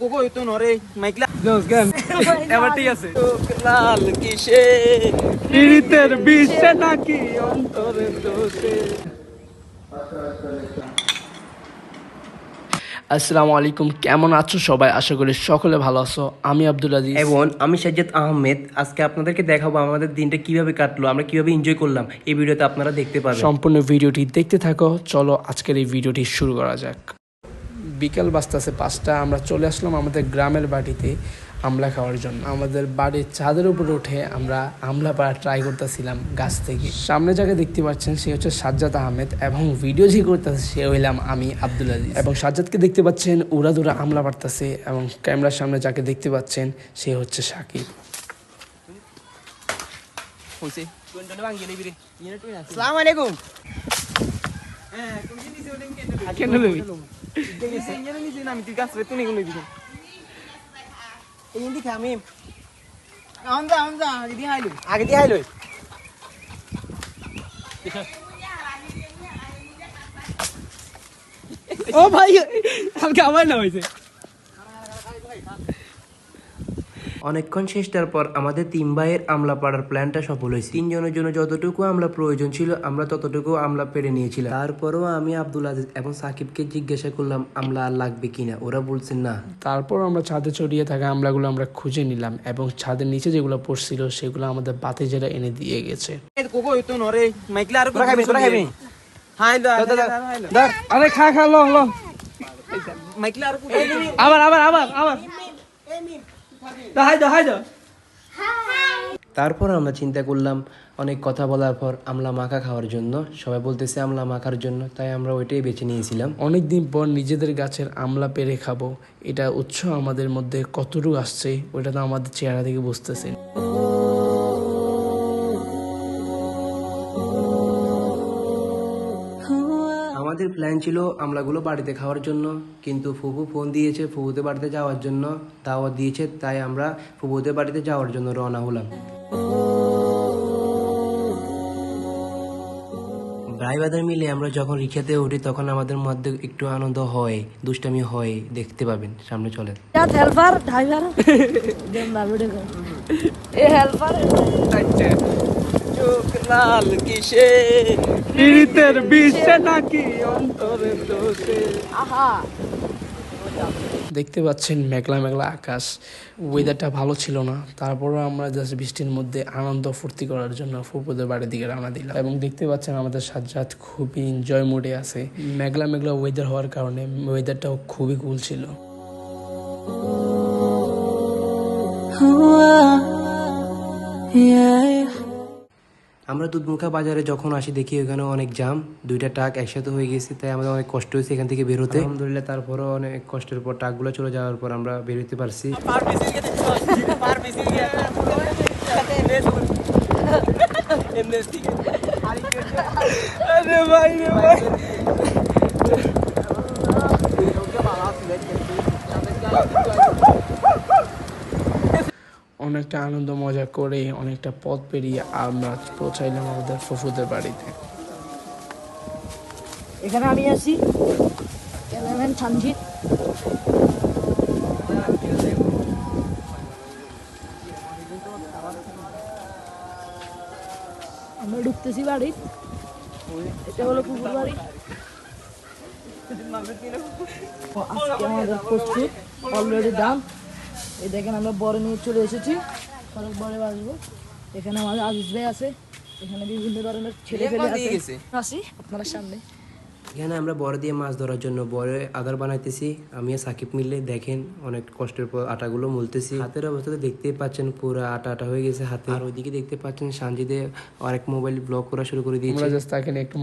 Cocoa হইতো নরে মাইকলা জোস গান এবার ঠিক আছে লাল কিসে পীড়িতের বিষে নাকি অন্তরের দোষে। আসসালামু আলাইকুম, কেমন আছো সবাই? আশা করি সকলে ভালো আছো। আমি আব্দুল আজিজ এবং আমি সাজ্জাদ আহমেদ। আজকে আপনাদেরকে দেখাবো আমাদের দিনটা কিভাবে কাটলো, আমরা কিভাবে এনজয় করলাম। এই ভিডিওতে আপনারা দেখতে পাবেন। সম্পূর্ণ ভিডিওটি দেখতে থাকো। চলো আজকের এই ভিডিওটি শুরু করা যাক। বিকাল বাজতেছে 5টা। আমরা চলে আসলাম আমাদের গ্রামের বাড়িতে আমলা খাওয়ার জন্য। আমাদের বাড়ির ছাদের উপরে উঠে আমরা আমলা পাড়া ট্রাই করতেছিলাম গাছ থেকে। সামনে যাকে দেখতে পাচ্ছেন সে হচ্ছে সাজ্জাদ আহমেদ এবং ভিডিও যে করতেছে সে হইলাম আমি আব্দুল আজিজ। এবং সাজ্জাদকে দেখতে পাচ্ছেন উড়াদুরা আমলা পাড়তেছে এবং ক্যামেরার সামনে যাকে দেখতে পাচ্ছেন সে হচ্ছে সাকিব। আসসালামু আলাইকুম কেন লবি আমি তুই গাছ বেতন এগুলো দিবি এই দিকে আমি আমজা আগে দিয়ে হাইলো ও ভাই কালকে আমার না হয়েছে। অনেকক্ষণ চেষ্টার পর আমাদের 3 ভাইয়ের আমলা পাড়ার প্ল্যানটা সফল হয়েছে। 3 জনের জন্য যতটুকু আমলা প্রয়োজন ছিল আমরা ততটুকু আমলা পেরে নিয়েছিলাম। তারপরেও আমি আব্দুল আজিজ এবং সাকিবকে জিজ্ঞাসা করলাম আমলা আর লাগবে কিনা। ওরা বলছেন না। তারপর আমরা ছাদে ছড়িয়ে থাকা আমলাগুলো আমরা খুঁজে নিলাম এবং ছাদের নিচে যেগুলো পড়ছিল সেগুলো আমাদের বাতিজেরা এনে দিয়ে গেছে। কোকো হইতো নরে মাইকলা আর তোরা খাবি হাইলো আরে খা ল মাইকলা আর আবার হাই দাও। তারপর আমরা চিন্তা করলাম অনেক কথা বলার পর আমলা মাখা খাওয়ার জন্য। সবাই বলতেছে আমলা মাখার জন্য, তাই আমরা ওইটাই বেছে নিয়েছিলাম। অনেকদিন পর নিজেদের গাছের আমলা পেরে খাবো, এটা উৎসাহ আমাদের মধ্যে কতটুকু আসছে ওইটা তো আমাদের চেহারা থেকে বুঝতেছেন। আমাদের প্ল্যান ছিল আমলাগুলো বাড়িতে খাওয়ার জন্য, কিন্তু ফুফু ফোন দিয়েছে ফুফুতে বাড়িতে যাওয়ার জন্য, দাওয়াত দিয়েছে, তাই আমরা ফুফুতে বাড়িতে যাওয়ার জন্য রওনা হলাম। ভাই বাদার মিলে আমরা যখন রিক্সাতে উঠি তখন আমাদের মধ্যে একটু আনন্দ হয়, দুষ্টামি হয়, দেখতে পাবেন। সামনে চলেন। হেল্পার ড্রাইভার দেন না ভিডিও কর এ হেল্পার চোখ লাল কিসে পীড়িতের বিষে নাকি অন্তরের দোষে। আহা দেখতে পাচ্ছেন মেঘলা মেঘলা আকাশ, ওয়েদারটা ভালো ছিল না। তারপরও আমরা জাস্ট বৃষ্টির মধ্যে আনন্দ ফুর্তি করার জন্য ফুপুদের বাড়ির দিকে রওনা দিলাম। এবং দেখতে পাচ্ছেন আমাদের সাজ্জাদ খুবই এনজয় মুডে আছে। মেঘলা মেঘলা ওয়েদার হওয়ার কারণে ওয়েদারটাও খুবই কুল ছিল। আমরা দুধমুখা বাজারে যখন আসি দেখি ওখানে অনেক জাম, 2টা ট্রাক একসাথে হয়ে গেছে, তাই আমাদের অনেক কষ্ট হয়েছে এখান থেকে বেরোতে। আলহামদুলিল্লাহ তারপরও অনেক কষ্টের পর ট্রাকগুলো চলে যাওয়ার পর আমরা বেরোতে পারছি। অনেকটা আনন্দ মজা করে অনেকটা পথ পেরিয়ে আমরা পৌঁছাইলাম আমাদের ফুফুদের বাড়িতে। এখানে আমি আছি ক্যামেরাম্যান সঞ্জিত। আমরা ঢুকতেছি বাড়ি, এটা হলো পুকুর বাড়ি। আজকে আমাদের প্রস্তুত অলরেডি দাম। এই দেখেন আমরা বড় নিয়ে চলে এসেছি, খরচ বড়ে আসবো। এখানে আমাদের আজিজ ভাই আছে, এখানে বিভিন্ন ধরনের ছেলে ফেলে আছে। আসি আপনার সামনে। এখানে আমরা বড় দিয়ে মাছ ধরার জন্য বড় আদার বানাইতেছি। আমি আর সাকিব মিলে দেখেন অনেক কষ্টের পর আটাগুলো মুলতেছি। হাতের অবস্থাতে দেখতেই পাচ্ছেন পুরো আটা হয়ে গেছে হাতে। আর ওইদিকে দেখতে পাচ্ছেন সানজিদে আরেক মোবাইল ব্লক করা শুরু করে দিয়েছে। আমরা জাস্ট তাকে একটু